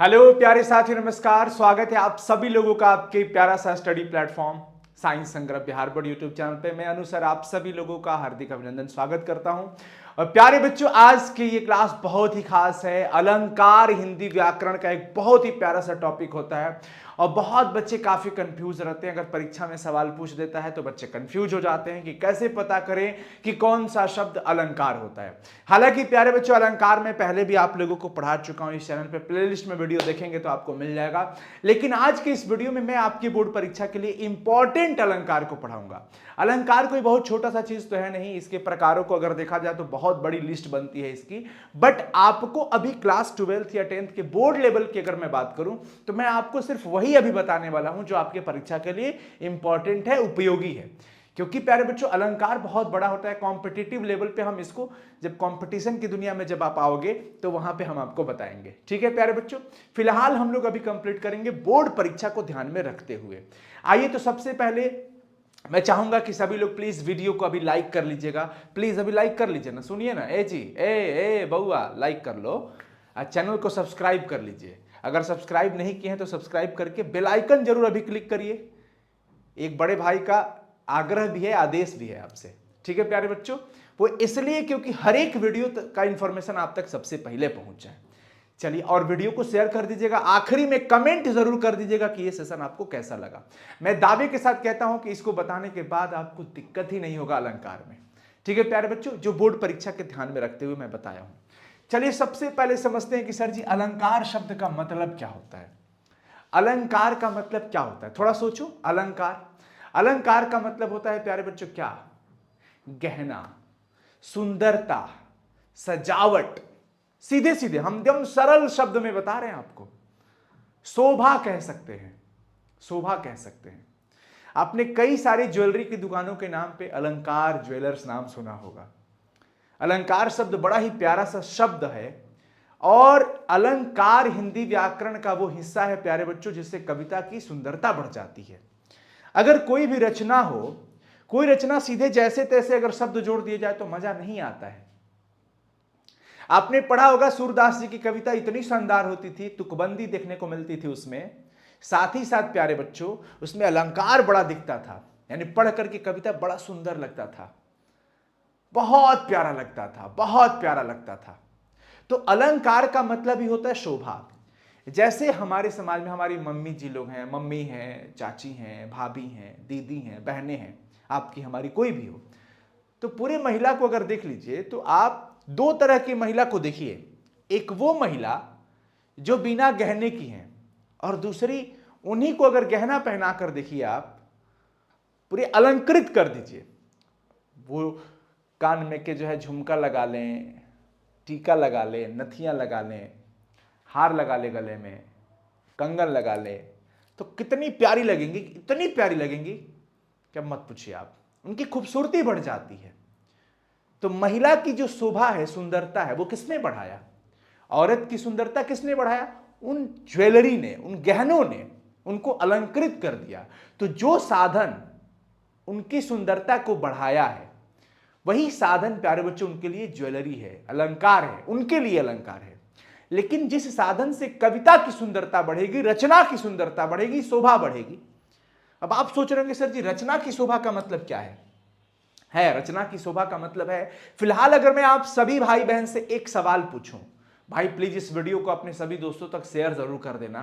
Hello प्यारे साथी, नमस्कार। स्वागत है आप सभी लोगों का आपके प्यारा सा स्टडी प्लेटफॉर्म साइंस संग्रह बिहार बोर्ड यूट्यूब चैनल पे। मैं अनुसर आप सभी लोगों का हार्दिक अभिनंदन स्वागत करता हूं। और प्यारे बच्चों, आज की ये क्लास बहुत ही खास है। अलंकार हिंदी व्याकरण का एक बहुत ही प्यारा सा टॉपिक होता है और बहुत बच्चे काफी कंफ्यूज रहते हैं। अगर परीक्षा में सवाल पूछ देता है तो बच्चे कंफ्यूज हो जाते हैं कि कैसे पता करें कि कौन सा शब्द अलंकार होता है। हालांकि प्यारे बच्चों, अलंकार में पहले भी आप लोगों को पढ़ा चुका हूं। इस चैनल पे प्लेलिस्ट में वीडियो देखेंगे तो आपको मिल जाएगा। लेकिन आज के इस वीडियो में मैं आपकी बोर्ड परीक्षा के लिए इंपॉर्टेंट अलंकार को पढ़ाऊंगा। अलंकार कोई बहुत छोटा सा चीज तो है नहीं, इसके प्रकारों को अगर देखा जाए तो बहुत बड़ी लिस्ट बनती है इसकी। बट आपको अभी क्लास 12th या 10th के बोर्ड लेवल की अगर मैं बात करूं तो मैं आपको सिर्फ वही अभी बताने वाला हूं जो आपके परीक्षा के लिए इंपॉर्टेंट है, उपयोगी है। क्योंकि प्यारे बच्चों, अलंकार बहुत बड़ा होता है। कॉम्पिटिटिव लेवल पे हम इसको, जब कंपटीशन की दुनिया में जब आप आओगे तो वहां पे हम आपको बताएंगे। ठीक है प्यारे बच्चों, फिलहाल हम लोग अभी कंप्लीट करेंगे बोर्ड परीक्षा को ध्यान में रखते हुए। आइए तो सबसे पहले मैं चाहूंगा कि सभी लोग प्लीज वीडियो को अभी लाइक कर लीजिएगा। प्लीज अभी लाइक कर लीजिए ना, सुनिए ना। ए जी, ए बउआ, लाइक कर लो। चैनल को सब्सक्राइब कर लीजिए। अगर सब्सक्राइब नहीं किए हैं तो सब्सक्राइब करके बेल आइकन जरूर अभी क्लिक करिए। एक बड़े भाई का आग्रह भी है, आदेश भी है आपसे। ठीक है प्यारे बच्चों, वो इसलिए क्योंकि हर एक वीडियो का इंफॉर्मेशन आप तक सबसे पहले पहुंच जाए। चलिए, और वीडियो को शेयर कर दीजिएगा। आखिरी में कमेंट जरूर कर दीजिएगा कि ये सेशन आपको कैसा लगा। मैं दावे के साथ कहता हूं कि इसको बताने के बाद आपको दिक्कत ही नहीं होगा अलंकार में। ठीक है प्यारे बच्चों, जो बोर्ड परीक्षा के ध्यान में रखते हुए मैं बताया हूं। चलिए सबसे पहले समझते हैं कि सर जी, अलंकार शब्द का मतलब क्या होता है। अलंकार का मतलब क्या होता है, थोड़ा सोचो। अलंकार अलंकार का मतलब होता है प्यारे बच्चों क्या? गहना, सुंदरता, सजावट। सीधे सीधे हम एकदम सरल शब्द में बता रहे हैं आपको। शोभा कह सकते हैं, शोभा कह सकते हैं। आपने कई सारी ज्वेलरी की दुकानों के नाम पे अलंकार ज्वेलर्स नाम सुना होगा। अलंकार शब्द बड़ा ही प्यारा सा शब्द है और अलंकार हिंदी व्याकरण का वो हिस्सा है प्यारे बच्चों जिससे कविता की सुंदरता बढ़ जाती है। अगर कोई भी रचना हो, कोई रचना सीधे जैसे तैसे अगर शब्द जोड़ दिए जाए तो मजा नहीं आता है। आपने पढ़ा होगा सूरदास जी की कविता इतनी शानदार होती थी, तुकबंदी देखने को मिलती थी उसमें। साथ ही साथ प्यारे बच्चों, उसमें अलंकार बड़ा दिखता था। यानी पढ़ करके कविता बड़ा सुंदर लगता था, बहुत प्यारा लगता था, बहुत प्यारा लगता था। तो अलंकार का मतलब ही होता है शोभा। जैसे हमारे समाज में हमारी मम्मी जी लोग हैं, मम्मी हैं, चाची हैं, भाभी हैं, दीदी हैं, बहनें हैं, आपकी हमारी कोई भी हो, तो पूरे महिला को अगर देख लीजिए तो आप दो तरह की महिला को देखिए। एक वो महिला जो बिना गहने की है और दूसरी उन्हीं को अगर गहना पहना कर देखिए आप, पूरे अलंकृत कर दीजिए। वो कान में के जो है झुमका लगा लें, टीका लगा लें, नथियां लगा लें, हार लगा ले गले में, कंगन लगा ले, तो कितनी प्यारी लगेंगी, इतनी प्यारी लगेंगी क्या मत पूछिए आप। उनकी खूबसूरती बढ़ जाती है। तो महिला की जो शोभा है, सुंदरता है, वो किसने बढ़ाया? औरत की सुंदरता किसने बढ़ाया? उन ज्वेलरी ने, उन गहनों ने उनको अलंकृत कर दिया। तो जो साधन उनकी सुंदरता को बढ़ाया है, वही साधन प्यारे बच्चों उनके लिए ज्वेलरी है, अलंकार है, उनके लिए अलंकार है। लेकिन जिस साधन से कविता की सुंदरता बढ़ेगी, रचना की सुंदरता बढ़ेगी, शोभा बढ़ेगी। अब आप सोच रहे होंगे सर जी, रचना की शोभा का मतलब क्या है रचना की शोभा का मतलब है, फिलहाल अगर मैं आप सभी भाई बहन से एक सवाल पूछूं, भाई प्लीज इस वीडियो को अपने सभी दोस्तों तक शेयर जरूर कर देना।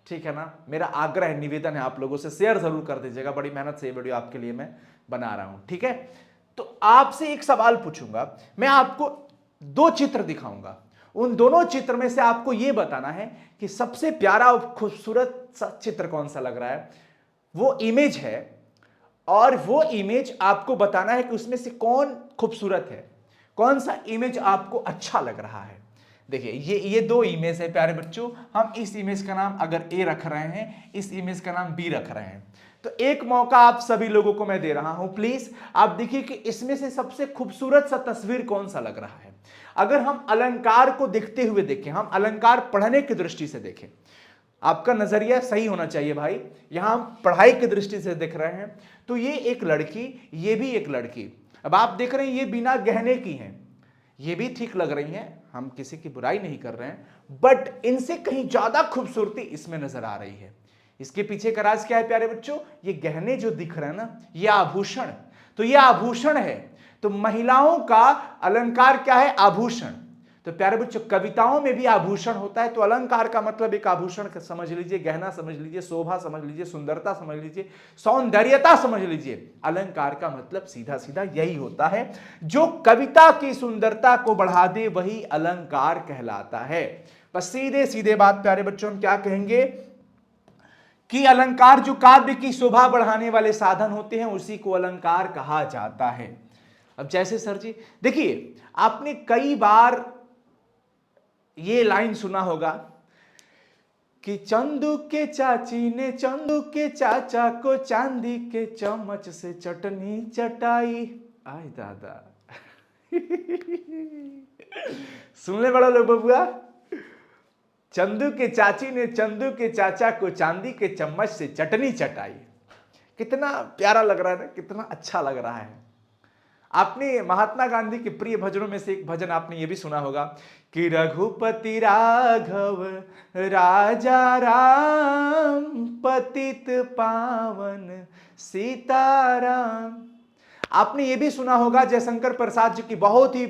ठीक है ना, मेरा आग्रह है, निवेदन है आप लोगों से, शेयर जरूर कर दीजिएगा। बड़ी मेहनत से ये वीडियो आपके लिए मैं बना रहा हूं। ठीक है, तो आपसे एक सवाल पूछूंगा, मैं आपको दो चित्र दिखाऊंगा। उन दोनों चित्र में से आपको यह बताना है कि सबसे प्यारा और खूबसूरत चित्र कौन सा लग रहा है। वो इमेज है और वो इमेज आपको बताना है कि उसमें से कौन खूबसूरत है, कौन सा इमेज आपको अच्छा लग रहा है। देखिए ये दो इमेज है प्यारे बच्चों। हम इस इमेज का नाम अगर ए रख रहे हैं, इस इमेज का नाम बी रख रहे हैं। तो एक मौका आप सभी लोगों को मैं दे रहा हूं, प्लीज आप देखिए कि इसमें से सबसे खूबसूरत सा तस्वीर कौन सा लग रहा है। अगर हम अलंकार को देखते हुए देखें, हम अलंकार पढ़ने की दृष्टि से देखें, आपका नजरिया सही होना चाहिए भाई। यहां हम पढ़ाई की दृष्टि से देख रहे हैं, तो ये एक लड़की, ये भी एक लड़की। अब आप देख रहे हैं ये बिना गहने की हैं, ये भी ठीक लग रही हैं, हम किसी की बुराई नहीं कर रहे हैं, बट इनसे कहीं ज्यादा खूबसूरती इसमें नजर आ रही है। इसके पीछे का राज क्या है प्यारे बच्चों? ये गहने जो दिख रहे हैं ना, ये आभूषण, तो ये आभूषण है। तो महिलाओं का अलंकार क्या है? आभूषण। तो प्यारे बच्चों, कविताओं में भी आभूषण होता है, तो अलंकार का मतलब एक आभूषण समझ लीजिए, गहना समझ लीजिए, शोभा समझ लीजिए, सुंदरता समझ लीजिए, सौंदर्यता समझ लीजिए। अलंकार का मतलब सीधा सीधा यही होता है, जो कविता की सुंदरता को बढ़ा दे वही अलंकार कहलाता है। बस सीधे सीधे बात प्यारे बच्चों, हम क्या कहेंगे कि अलंकार जो काव्य की शोभा बढ़ाने वाले साधन होते हैं उसी को अलंकार कहा जाता है। अब जैसे सर जी देखिए, आपने कई बार ये लाइन सुना होगा कि चंदू के चाची ने चंदू के चाचा को चांदी के चम्मच से चटनी चटाई। आय दादा सुन ले बड़ा लोग बबुआ, चंदू के चाची ने चंदू के चाचा को चांदी के चम्मच से चटनी चटाई। कितना प्यारा लग रहा है ना, कितना अच्छा लग रहा है। आपने महात्मा गांधी के प्रिय भजनों में से एक भजन आपने ये भी सुना होगा कि रघुपति राघव राजा राम पतित पावन सीताराम। आपने ये भी सुना होगा जयशंकर प्रसाद जी की बहुत ही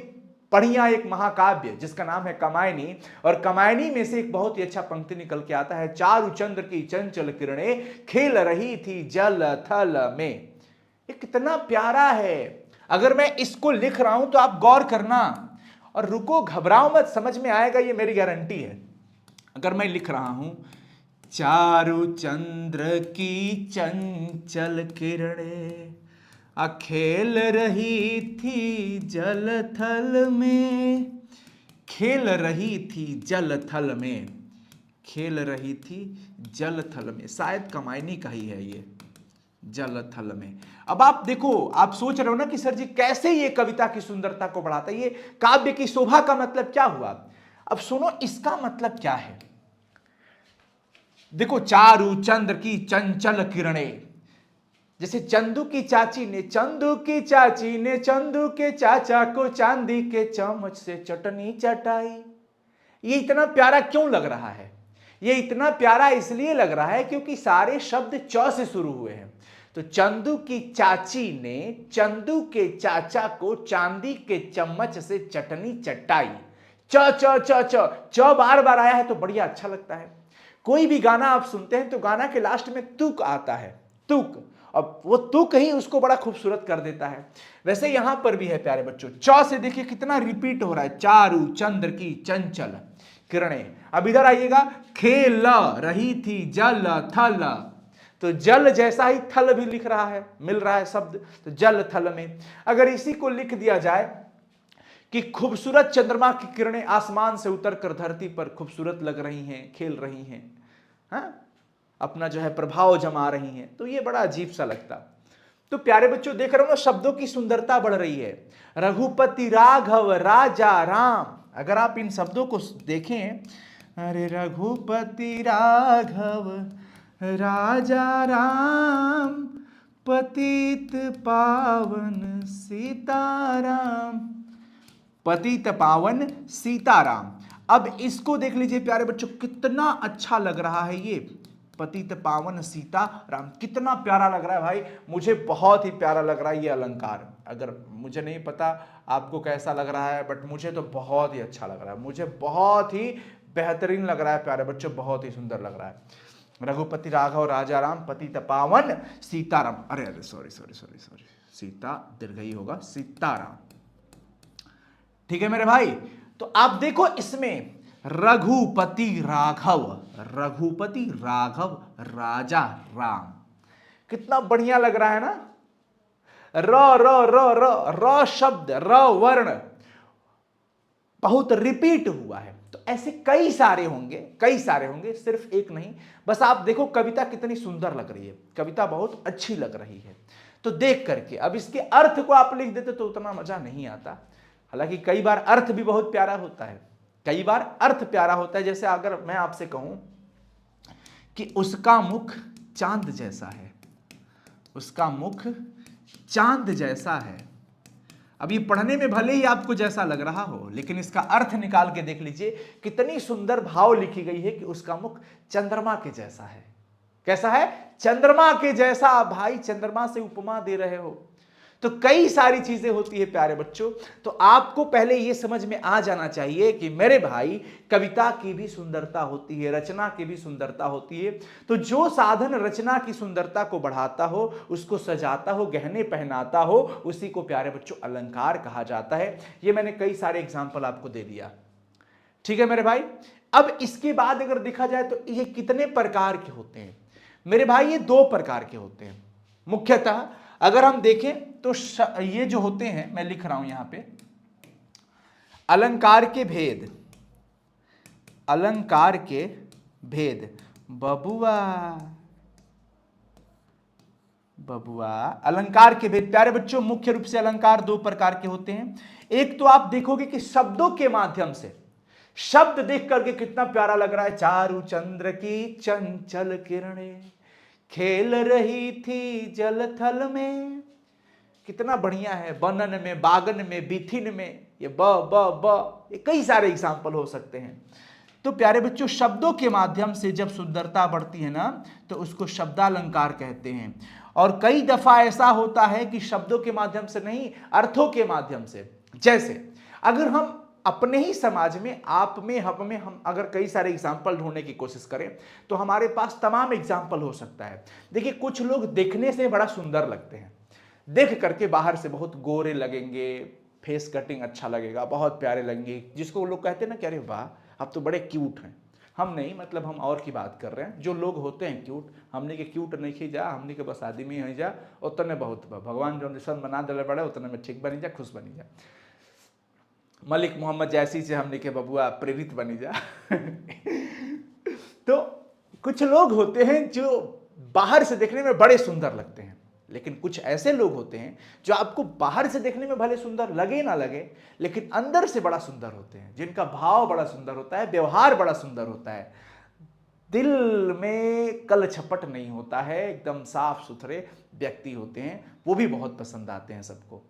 बढ़िया एक महाकाव्य जिसका नाम है कमायनी, और कमायनी में से एक बहुत ही अच्छा पंक्ति निकल के आता है, चारु चंद्र की चंचल किरणें खेल रही थी जल थल में। ये कितना प्यारा है। अगर मैं इसको लिख रहा हूं तो आप गौर करना और रुको, घबराओ मत, समझ में आएगा, ये मेरी गारंटी है। अगर मैं लिख रहा हूं चारु चंद्र की चंचल किरणें खेल रही थी जल थल में, खेल रही थी जल थल में, खेल रही थी जल थल में, शायद कमायनी का ही है ये, जल थल में। अब आप देखो, आप सोच रहे हो ना कि सर जी कैसे ये कविता की सुंदरता को बढ़ाता है, ये काव्य की शोभा का मतलब क्या हुआ? अब सुनो इसका मतलब क्या है। देखो, चारु चंद्र की चंचल किरणें, जैसे चंदू की चाची ने चंदू की चाची ने चंदू के चाचा को चांदी के चम्मच से चटनी चटाई। ये इतना प्यारा क्यों लग रहा है? ये इतना प्यारा इसलिए लग रहा है क्योंकि सारे शब्द च से शुरू हुए हैं। तो चंदू की चाची ने चंदू के चाचा को चांदी के चम्मच से चटनी चटाई। च च च च च बार बार आया है तो बढ़िया अच्छा लगता है। कोई भी गाना आप सुनते हैं तो गाना के लास्ट में तुक आता है, तुक, अब वो तुक ही उसको बड़ा खूबसूरत कर देता है। वैसे यहां पर भी है प्यारे बच्चों, च से देखिए कितना रिपीट हो रहा है, चारु चंद्र की चंचल किरणें। अब इधर आइएगा, खेल रही थी जल थल, तो जल जैसा ही थल भी लिख रहा है, मिल रहा है शब्द, तो जल थल में। अगर इसी को लिख दिया जाए कि खूबसूरत चंद्रमा की किरणें आसमान से उतरकर धरती पर खूबसूरत लग रही हैं, खेल रही हैं, हाँ, अपना जो है प्रभाव जमा रही हैं, तो ये बड़ा अजीब सा लगता। तो प्यारे बच्चों देख रहे हो ना, शब्दों की सुंदरता बढ़ रही है। रघुपति राघव राजा राम, अगर आप इन शब्दों को देखें, अरे रघुपति राघव राजा राम पतित पावन सीताराम, पतित पावन सीताराम। अब इसको देख लीजिए प्यारे बच्चों, कितना अच्छा लग रहा है ये, पतित पावन सीता राम, कितना प्यारा लग रहा है भाई। मुझे बहुत ही प्यारा लग रहा है ये अलंकार। अगर मुझे नहीं पता आपको कैसा लग रहा है, बट मुझे तो बहुत ही अच्छा लग रहा है, मुझे बहुत ही बेहतरीन लग रहा है प्यारे बच्चों, बहुत ही सुंदर लग रहा है। रघुपति राघव राजा राम पतित पावन सीताराम, अरे अरे sorry sorry sorry sorry, Sita दीर्घई होगा, सीताराम। ठीक है मेरे भाई। तो आप देखो इसमें रघुपति राघव, रघुपति राघव राजा राम, कितना बढ़िया लग रहा है ना। र र र र र शब्द, र वर्ण बहुत रिपीट हुआ है। तो ऐसे कई सारे होंगे, कई सारे होंगे, सिर्फ एक नहीं। बस आप देखो कविता कितनी सुंदर लग रही है, कविता बहुत अच्छी लग रही है। तो देख करके अब इसके अर्थ को आप लिख देते तो उतना मजा नहीं आता। हालांकि कई बार अर्थ भी बहुत प्यारा होता है, कई बार अर्थ प्यारा होता है। जैसे अगर मैं आपसे कहूं कि उसका मुख चांद जैसा है, उसका मुख चांद जैसा है, अब ये पढ़ने में भले ही आपको जैसा लग रहा हो, लेकिन इसका अर्थ निकाल के देख लीजिए, कितनी सुंदर भाव लिखी गई है कि उसका मुख चंद्रमा के जैसा है। कैसा है? चंद्रमा के जैसा। भाई चंद्रमा से उपमा दे रहे हो। तो कई सारी चीजें होती है प्यारे बच्चों। तो आपको पहले यह समझ में आ जाना चाहिए कि मेरे भाई, कविता की भी सुंदरता होती है, रचना की भी सुंदरता होती है। तो जो साधन रचना की सुंदरता को बढ़ाता हो, उसको सजाता हो, गहने पहनाता हो, उसी को प्यारे बच्चों अलंकार कहा जाता है। ये मैंने कई सारे एग्जाम्पल आपको दे दिया। ठीक है मेरे भाई। अब इसके बाद अगर देखा जाए तो ये कितने प्रकार के होते हैं मेरे भाई? ये 2 प्रकार के होते हैं मुख्यतः। अगर हम देखें तो ये जो होते हैं, मैं लिख रहा हूं यहां पे, अलंकार के भेद। अलंकार के भेद। बबुआ बबुआ अलंकार के भेद प्यारे बच्चों, मुख्य रूप से अलंकार 2 प्रकार के होते हैं। एक तो आप देखोगे कि शब्दों के माध्यम से, शब्द देख करके कितना प्यारा लग रहा है। चारु चंद्र की चंचल किरणें खेल रही थी जल थल में, कितना बढ़िया है। बनन में, बागन में, बिथिन में, ये ब ये कई सारे एग्जाम्पल हो सकते हैं। तो प्यारे बच्चों, शब्दों के माध्यम से जब सुंदरता बढ़ती है ना, तो उसको शब्दालंकार कहते हैं। और कई दफा ऐसा होता है कि शब्दों के माध्यम से नहीं, अर्थों के माध्यम से। जैसे अगर हम अपने ही समाज में, आप में, हम अगर कई सारे एग्जाम्पल ढूंढने की कोशिश करें तो हमारे पास तमाम एग्जाम्पल हो सकता है। देखिए, कुछ लोग देखने से बड़ा सुंदर लगते हैं, देख करके बाहर से बहुत गोरे लगेंगे, फेस कटिंग अच्छा लगेगा, बहुत प्यारे लगेंगे, जिसको लोग कहते हैं ना कि अरे वाह आप तो बड़े क्यूट हैं। हम नहीं, मतलब हम और की बात कर रहे हैं। जो लोग होते हैं क्यूट, हमने के क्यूट नहीं खी जा, हमने के बस आदमी ही जा, उतने बहुत भगवान जो निशान बना दिले बड़े, उतने में ठीक बनी जा, खुश बनी जा। मलिक मोहम्मद जैसी से हमने के बबुआ प्रेरित बनी जा। तो कुछ लोग होते हैं जो बाहर से देखने में बड़े सुंदर लगते हैं, लेकिन कुछ ऐसे लोग होते हैं जो आपको बाहर से देखने में भले सुंदर लगे ना लगे, लेकिन अंदर से बड़ा सुंदर होते हैं, जिनका भाव बड़ा सुंदर होता है, व्यवहार बड़ा सुंदर होता है, दिल में कल छपट नहीं होता है, एकदम साफ सुथरे व्यक्ति होते हैं। वो भी बहुत पसंद आते हैं सबको।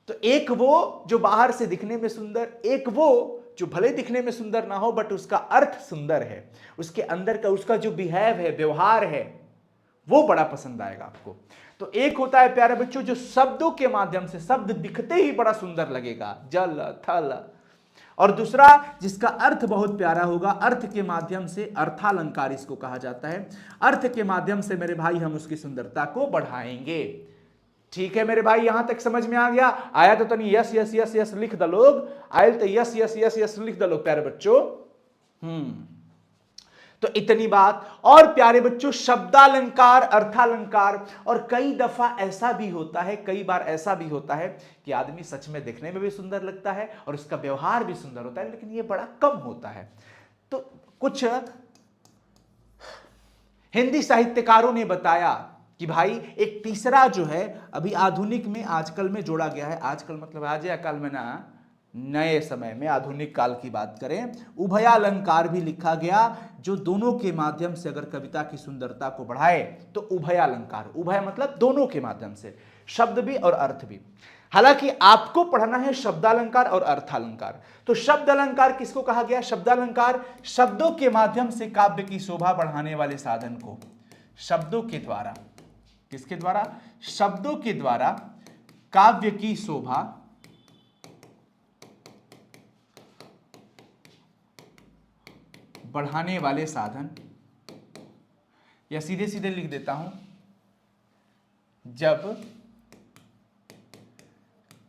तो एक वो जो बाहर से दिखने में सुंदर, एक वो जो भले दिखने में सुंदर ना हो बट उसका अर्थ सुंदर है, उसके अंदर का उसका जो बिहेव है, व्यवहार है, वो बड़ा पसंद आएगा आपको। तो एक होता है प्यारे बच्चों जो शब्दों के माध्यम से, शब्द दिखते ही बड़ा सुंदर लगेगा, जल थल। और दूसरा जिसका अर्थ बहुत प्यारा होगा, अर्थ के माध्यम से, अर्थालंकार इसको कहा जाता है। अर्थ के माध्यम से मेरे भाई हम उसकी सुंदरता को बढ़ाएंगे। ठीक है मेरे भाई, यहां तक समझ में आ गया? आया तो तनी यस यस यस यस लिख दो लोग, आयल तो यस यस यस यस लिख दो लोग प्यारे बच्चों। तो इतनी बात। और प्यारे बच्चों, शब्दालंकार, अर्थालंकार, और कई दफा ऐसा भी होता है, कई बार ऐसा भी होता है कि आदमी सच में देखने में भी सुंदर लगता है और उसका व्यवहार भी सुंदर होता है, लेकिन यह बड़ा कम होता है। तो कुछ हिंदी साहित्यकारों ने बताया कि भाई एक तीसरा जो है अभी आधुनिक में, आजकल में जोड़ा गया है। आजकल मतलब आज या कल में ना, नए समय में, आधुनिक काल की बात करें, उभयालंकार भी लिखा गया, जो दोनों के माध्यम से अगर कविता की सुंदरता को बढ़ाए तो उभयालंकार। उभय मतलब दोनों के माध्यम से, शब्द भी और अर्थ भी। हालांकि आपको पढ़ना है शब्दालंकार और अर्थालंकार। तो शब्द अलंकार किसको कहा गया? शब्दालंकार शब्दों के माध्यम से काव्य की शोभा बढ़ाने वाले साधन को, शब्दों के द्वारा, किसके द्वारा? शब्दों के द्वारा काव्य की शोभा बढ़ाने वाले साधन, या सीधे सीधे लिख देता हूं, जब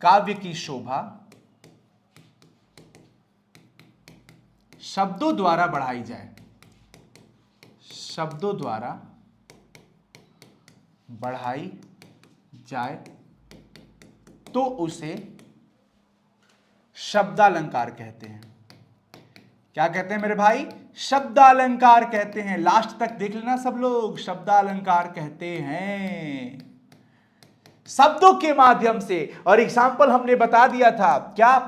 काव्य की शोभा शब्दों द्वारा बढ़ाई जाए, शब्दों द्वारा बढ़ाई जाए, तो उसे शब्दालंकार कहते हैं। क्या कहते हैं मेरे भाई? शब्दालंकार कहते हैं। लास्ट तक देख लेना सब लोग, शब्दालंकार कहते हैं शब्दों के माध्यम से। और एग्जाम्पल हमने बता दिया था क्या,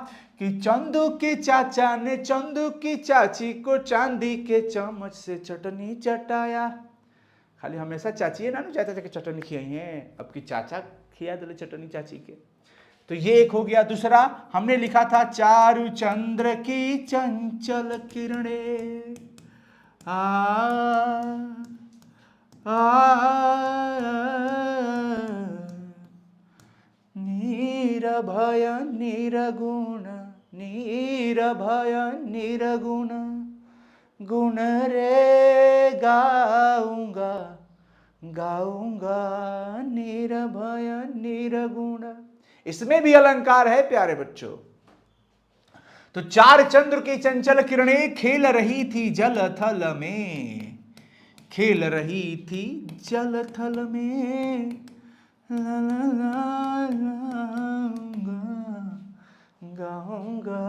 कि चंदू के चाचा ने चंदू की चाची को चांदी के चम्मच से चटनी चटाया। खाली हमेशा चाची है ना चाचा के चटनी खियाई है, अब की चाचा खिया दिले चटनी चाची के। तो ये एक हो गया। दूसरा हमने लिखा था चारु चंद्र की चंचल किरणें आ निरभय निरगुण निरभय निरगुण गुण रे गाऊंगा गाऊंगा निरभय निरगुण। इसमें भी अलंकार है प्यारे बच्चों। तो चार चंद्र की चंचल किरणें खेल रही थी जल थल में, खेल रही थी जल थल में, ला ला ला गाऊंगा।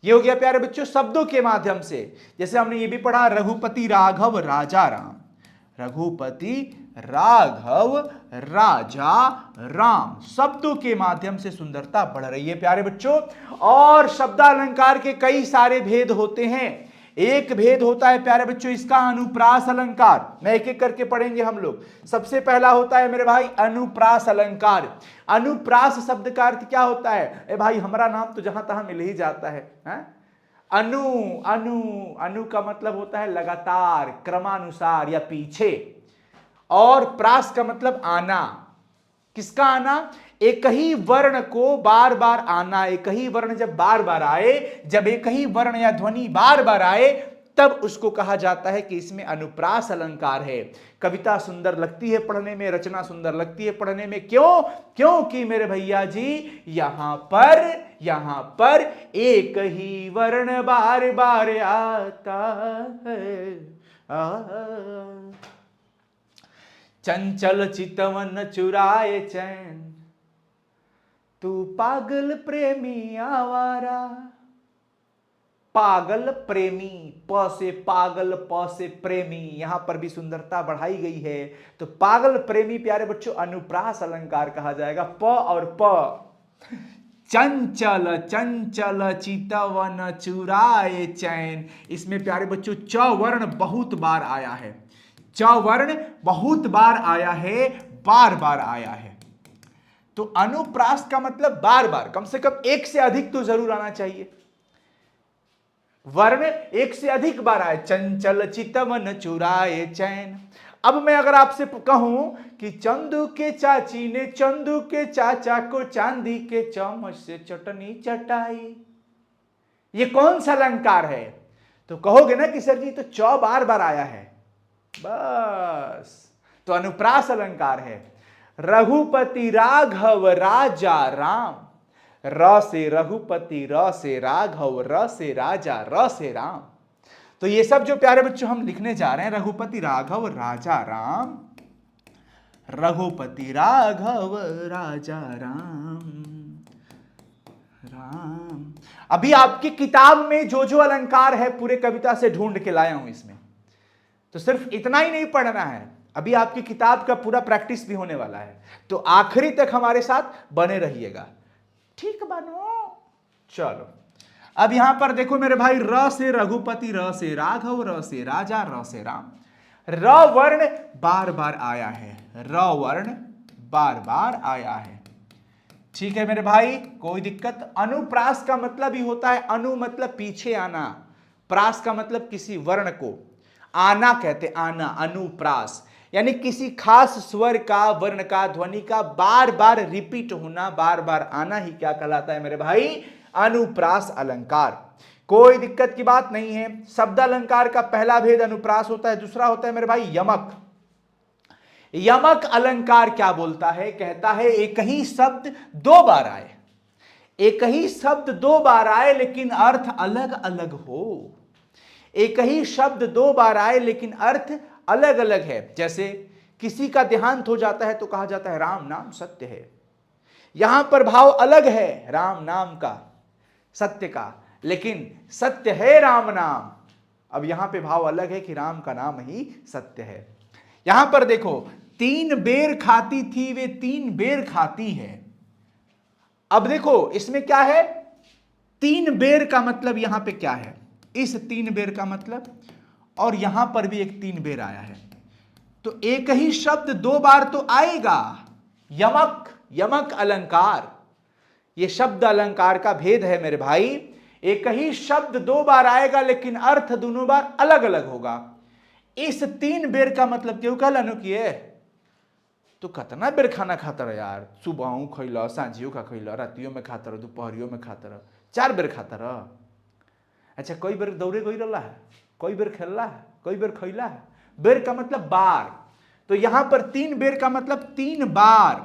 ये हो गया प्यारे बच्चों शब्दों के माध्यम से। जैसे हमने ये भी पढ़ा रघुपति राघव राजा राम, रघुपति राघव राजा राम, शब्दों के माध्यम से सुंदरता बढ़ रही है प्यारे बच्चों। और शब्दालंकार के कई सारे भेद होते हैं। एक भेद होता है प्यारे बच्चों इसका अनुप्रास अलंकार। मैं एक एक करके पढ़ेंगे हम लोग। सबसे पहला होता है मेरे भाई अनुप्रास अलंकार। अनुप्रास शब्द का अर्थ क्या होता है? ए भाई हमारा नाम तो जहां तहां मिल ही जाता है, अनु अनु अनु का मतलब होता है लगातार, क्रमानुसार या पीछे। और प्रास का मतलब आना। किसका आना? एक ही वर्ण को बार बार आना। एक ही वर्ण जब बार बार आए, जब एक ही वर्ण या ध्वनि बार बार आए, तब उसको कहा जाता है कि इसमें अनुप्रास अलंकार है। कविता सुंदर लगती है पढ़ने में, रचना सुंदर लगती है पढ़ने में। क्यों? क्योंकि मेरे भैया जी यहां पर एक ही वर्ण बार बार आता है। चंचल चितवन चुराए चैन, तू पागल प्रेमी आवारा। पागल प्रेमी, प से पागल, प से प्रेमी, यहां पर भी सुंदरता बढ़ाई गई है। तो पागल प्रेमी प्यारे बच्चों अनुप्रास अलंकार कहा जाएगा। प और प। चंचल चंचल चितवन चुराए चैन, इसमें प्यारे बच्चों च वर्ण बहुत बार आया है। च वर्ण बहुत बार आया है, बार बार आया है। तो अनुप्रास का मतलब बार बार, कम से कम एक से अधिक तो जरूर आना चाहिए। वर्ण एक से अधिक बार आए। चंचल चितवन चुराए चैन। अब मैं अगर आपसे कहूं कि चंदू के चाची ने चंदू के चाचा को चांदी के चम्मच से चटनी चटाई, ये कौन सा अलंकार है? तो कहोगे ना कि सर जी तो च बार बार आया है, बस तो अनुप्रास अलंकार है। रघुपति राघव राजा राम, र से रघुपति, र से राघव, र से राजा, र से राम। तो ये सब जो प्यारे बच्चों हम लिखने जा रहे हैं, रघुपति राघव राजा राम, रघुपति राघव राजा राम राम। अभी आपकी किताब में जो जो अलंकार है पूरे कविता से ढूंढ के लाया हूं इसमें। तो सिर्फ इतना ही नहीं पढ़ना है, अभी आपकी किताब का पूरा प्रैक्टिस भी होने वाला है। तो आखिरी तक हमारे साथ बने रहिएगा, ठीक बनो। चलो अब यहां पर देखो मेरे भाई, र से रघुपति, र से राघव, र से राजा, र से राम। र वर्ण बार बार आया है, र वर्ण बार बार आया है। ठीक है मेरे भाई, कोई दिक्कत? अनुप्रास का मतलब ही होता है, अनु मतलब पीछे आना, प्रास का मतलब किसी वर्ण को आना कहते, आना, अनुप्रास। यानी किसी खास स्वर का, वर्ण का, ध्वनि का बार बार रिपीट होना, बार बार आना ही क्या कहलाता है मेरे भाई? अनुप्रास अलंकार। कोई दिक्कत की बात नहीं है। शब्द अलंकार का पहला भेद अनुप्रास होता है। दूसरा होता है मेरे भाई यमक। यमक अलंकार क्या बोलता है? कहता है एक ही शब्द दो बार आए, एक ही शब्द दो बार आए लेकिन अर्थ अलग अलग हो। एक ही शब्द दो बार आए लेकिन अर्थ अलग अलग है। जैसे किसी का देहांत हो जाता है तो कहा जाता है राम नाम सत्य है। यहां पर भाव अलग है राम नाम का, सत्य का, लेकिन सत्य है राम नाम। अब यहां पे भाव अलग है कि राम का नाम ही सत्य है। यहां पर देखो, तीन बेर खाती थी वे तीन बेर खाती है। अब देखो इसमें क्या है? तीन बेर का मतलब यहां पे क्या है? इस तीन बेर का मतलब, और यहां पर भी एक तीन बेर आया है। तो एक ही शब्द दो बार तो आएगा। यमक, यमक अलंकार। ये शब्द अलंकार का भेद है मेरे भाई। एक ही शब्द दो बार आएगा लेकिन अर्थ दोनों बार अलग अलग होगा। इस 3 बेर का मतलब क्यों कहला नु किए तू कतना बेर खाना खाता रह यार, सुबह खैला, सांझियों का खैला, रातियों में खाता रह, दोपहरियों में खाता रह, 4 बेर खाता रह। अच्छा कई बेर दौड़े गई रहा है, कई बेर खेलला है, कई बेर खैला है। बेर का मतलब बार, तो यहां पर 3 बेर का मतलब 3 बार।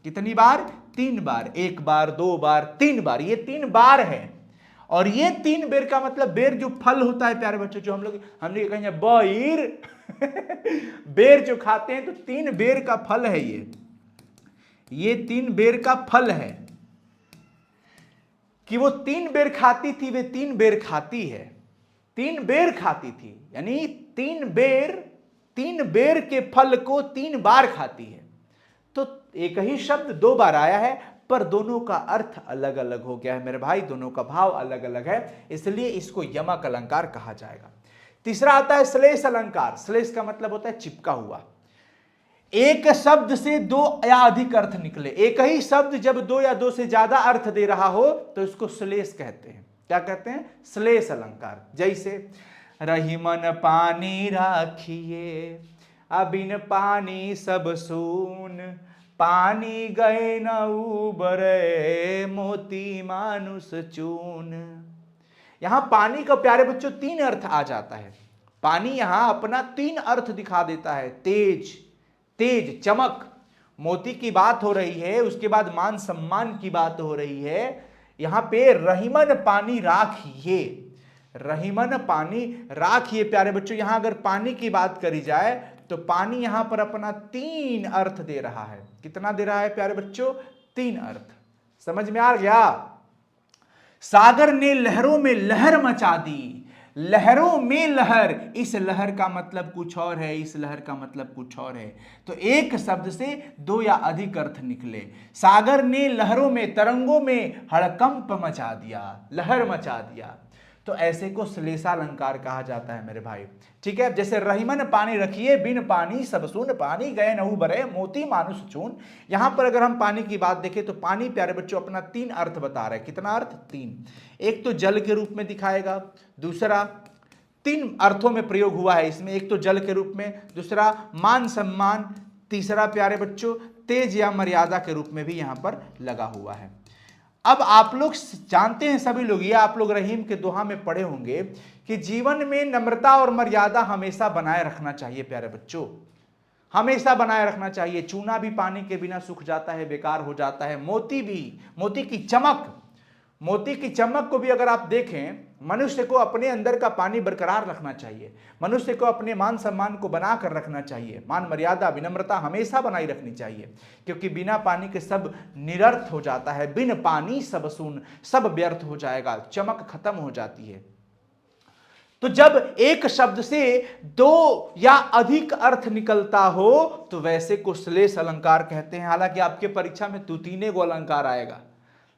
कितनी बार? 3 बार। 1 बार, 2 बार, 3 बार, ये 3 बार है। और ये 3 बेर का मतलब बेर जो फल होता है प्यारे बच्चों, जो हम लोग कहेंगे बैर बेर जो खाते हैं तो 3 बेर का फल है ये 3 बेर का फल है कि वो 3 बेर खाती थी, वे 3 बेर खाती है, 3 बेर खाती थी, यानी 3 बेर के फल को 3 बार खाती है। तो एक ही शब्द 2 बार आया है पर दोनों का अर्थ अलग अलग हो गया है मेरे भाई, दोनों का भाव अलग अलग है, इसलिए इसको यमक अलंकार कहा जाएगा। तीसरा आता है श्लेष अलंकार। श्लेष का मतलब होता है चिपका हुआ। एक शब्द से 2 या अधिक अर्थ निकले। एक ही शब्द जब 2 या 2 से ज्यादा अर्थ दे रहा हो तो इसको श्लेष कहते हैं। क्या कहते हैं? श्लेष अलंकार। जैसे रहीमन पानी राखिए, अबिन पानी सब सून, पानी गए न उबरे, मोती मानुष चून। यहां पानी का प्यारे बच्चों 3 अर्थ आ जाता है। पानी यहां अपना 3 अर्थ दिखा देता है। तेज, तेज, चमक, मोती की बात हो रही है, उसके बाद मान सम्मान की बात हो रही है। यहां पे रहीमन पानी राखिए, रहीमन पानी राखिए प्यारे बच्चों। यहां अगर पानी की बात करी जाए तो पानी यहां पर अपना 3 अर्थ दे रहा है। कितना दे रहा है प्यारे बच्चों? 3 अर्थ। समझ में आ गया? सागर ने लहरों में लहर मचा दी। लहरों में लहर, इस लहर का मतलब कुछ और है, इस लहर का मतलब कुछ और है। तो एक शब्द से 2 या अधिक अर्थ निकले। सागर ने लहरों में, तरंगों में हड़कंप मचा दिया, लहर मचा दिया। तो ऐसे को श्लेषालंकार कहा जाता है मेरे भाई। ठीक है, जैसे रहीमन पानी रखिए, बिन पानी सब सून, पानी गए न उबरे, मोती मानुष चून। यहां पर अगर हम पानी की बात देखें तो पानी प्यारे बच्चों अपना 3 अर्थ बता रहा है। कितना अर्थ? 3। एक तो जल के रूप में दिखाएगा, दूसरा 3 अर्थों में प्रयोग हुआ है इसमें। एक तो जल के रूप में, दूसरा मान सम्मान, तीसरा प्यारे बच्चों तेज या मर्यादा के रूप में भी यहां पर लगा हुआ है। अब आप लोग जानते हैं सभी लोग, या आप लोग रहीम के दोहा में पढ़े होंगे कि जीवन में नम्रता और मर्यादा हमेशा बनाए रखना चाहिए प्यारे बच्चों, हमेशा बनाए रखना चाहिए। चूना भी पानी के बिना सूख जाता है, बेकार हो जाता है। मोती भी, मोती की चमक, मोती की चमक को भी अगर आप देखें, मनुष्य को अपने अंदर का पानी बरकरार रखना चाहिए, मनुष्य को अपने मान सम्मान को बनाकर रखना चाहिए। मान मर्यादा, विनम्रता हमेशा बनाई रखनी चाहिए, क्योंकि बिना पानी के सब निरर्थ हो जाता है। बिन पानी सब सून, सब व्यर्थ हो जाएगा, चमक खत्म हो जाती है। तो जब एक शब्द से 2 या अधिक अर्थ निकलता हो तो वैसे को श्लेष अलंकार कहते हैं। हालांकि आपके परीक्षा में 2-3 गो अलंकार आएगा,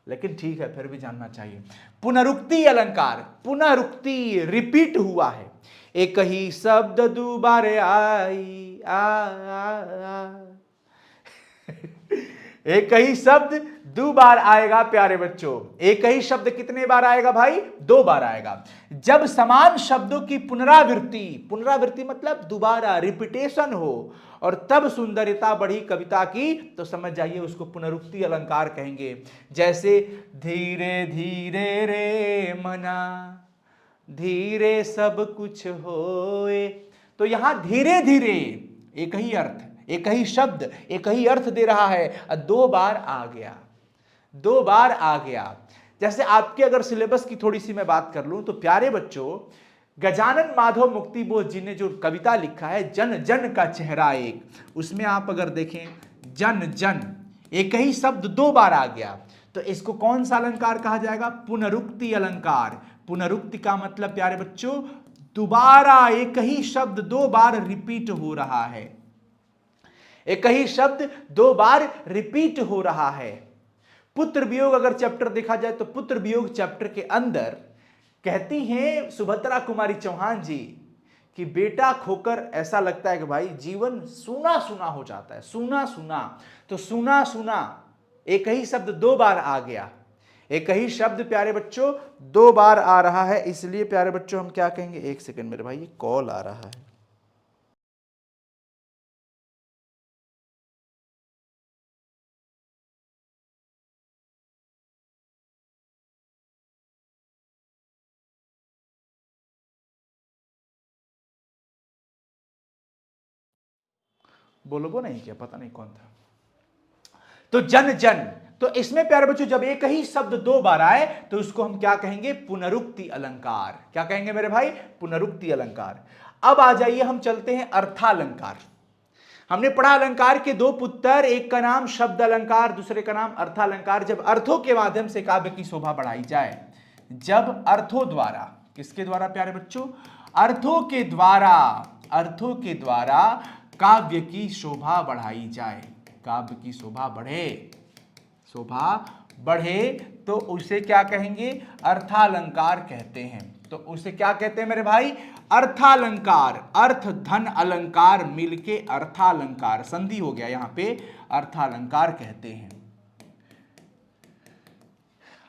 लेकिन ठीक है फिर भी जानना चाहिए। पुनरुक्ति अलंकार, पुनरुक्ति, रिपीट हुआ है। एक ही शब्द दोबारे आई एक ही शब्द 2 बार आएगा प्यारे बच्चों। एक ही शब्द कितने बार आएगा भाई? 2 बार आएगा। जब समान शब्दों की पुनरावृत्ति, पुनरावृत्ति मतलब दोबारा, रिपीटेशन हो, और तब सुंदरता बढ़ी कविता की, तो समझ जाइए उसको पुनरुक्ति अलंकार कहेंगे। जैसे धीरे धीरे रे मना, धीरे सब कुछ होए। तो यहां धीरे धीरे एक ही अर्थ, एक ही शब्द, एक ही अर्थ दे रहा है, 2 बार आ गया, 2 बार आ गया। जैसे आपके अगर सिलेबस की थोड़ी सी मैं बात कर लूं तो प्यारे बच्चों, गजानन माधव मुक्तिबोध जी ने जो कविता लिखा है जन जन का चेहरा एक, उसमें आप अगर देखें जन जन, एक ही शब्द 2 बार आ गया, तो इसको कौन सा अलंकार कहा जाएगा? पुनरुक्ति अलंकार। पुनरुक्ति का मतलब प्यारे बच्चों दोबारा, एक ही शब्द 2 बार रिपीट हो रहा है, एक ही शब्द 2 बार रिपीट हो रहा है। पुत्र वियोग अगर चैप्टर देखा जाए तो पुत्र वियोग चैप्टर के अंदर कहती हैं सुभद्रा कुमारी चौहान जी कि बेटा खोकर ऐसा लगता है कि भाई जीवन सूना सूना हो जाता है, सूना सूना। तो सूना सूना एक ही शब्द 2 बार आ गया, एक ही शब्द प्यारे बच्चों 2 बार आ रहा है, इसलिए प्यारे बच्चों हम क्या कहेंगे, एक सेकंड मेरे भाई, ये कॉल आ रहा है। बोलो नहीं क्या, पता नहीं कौन था। तो जन जन, तो इसमें प्यारे बच्चों जब एक ही शब्द 2 बार आए तो उसको हम क्या कहेंगे, पुनरुक्ति अलंकार। क्या कहेंगे मेरे भाई, पुनरुक्ति अलंकार। अब आ जाइए हम चलते हैं अर्थालंकार। हमने पढ़ा अलंकार के 2 पुत्र, एक का नाम शब्द अलंकार, दूसरे का नाम अर्थालंकार। जब अर्थों के माध्यम से काव्य की शोभा बढ़ाई जाए, जब अर्थों द्वारा, किसके द्वारा प्यारे बच्चों, अर्थों के द्वारा, अर्थों के द्वारा काव्य की शोभा बढ़ाई जाए, काव्य की शोभा बढ़े, शोभा बढ़े, तो उसे क्या कहेंगे, अर्थालंकार कहते हैं। तो उसे क्या कहते हैं मेरे भाई, अर्थालंकार। अर्थ धन अलंकार मिलके अर्थालंकार, संधि हो गया यहां पे, अर्थालंकार कहते हैं।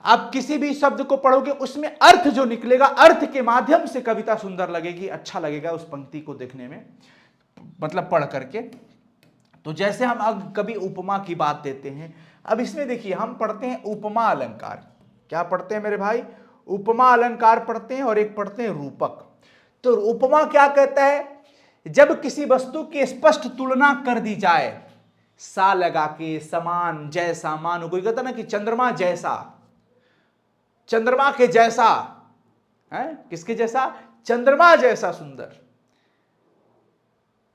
आप किसी भी शब्द को पढ़ोगे उसमें अर्थ जो निकलेगा, अर्थ के माध्यम से कविता सुंदर लगेगी, अच्छा लगेगा उस पंक्ति को देखने में, मतलब पढ़ करके। तो जैसे हम अब कभी उपमा की बात देते हैं, अब इसमें देखिए हम पढ़ते हैं उपमा अलंकार। क्या पढ़ते हैं मेरे भाई, उपमा अलंकार पढ़ते हैं, और एक पढ़ते हैं रूपक। तो उपमा क्या कहता है, जब किसी वस्तु की स्पष्ट तुलना कर दी जाए, सा लगा के, समान, जैसा, मानो कोई कहता ना कि चंद्रमा जैसा, चंद्रमा के जैसा है, किसके जैसा, चंद्रमा जैसा सुंदर,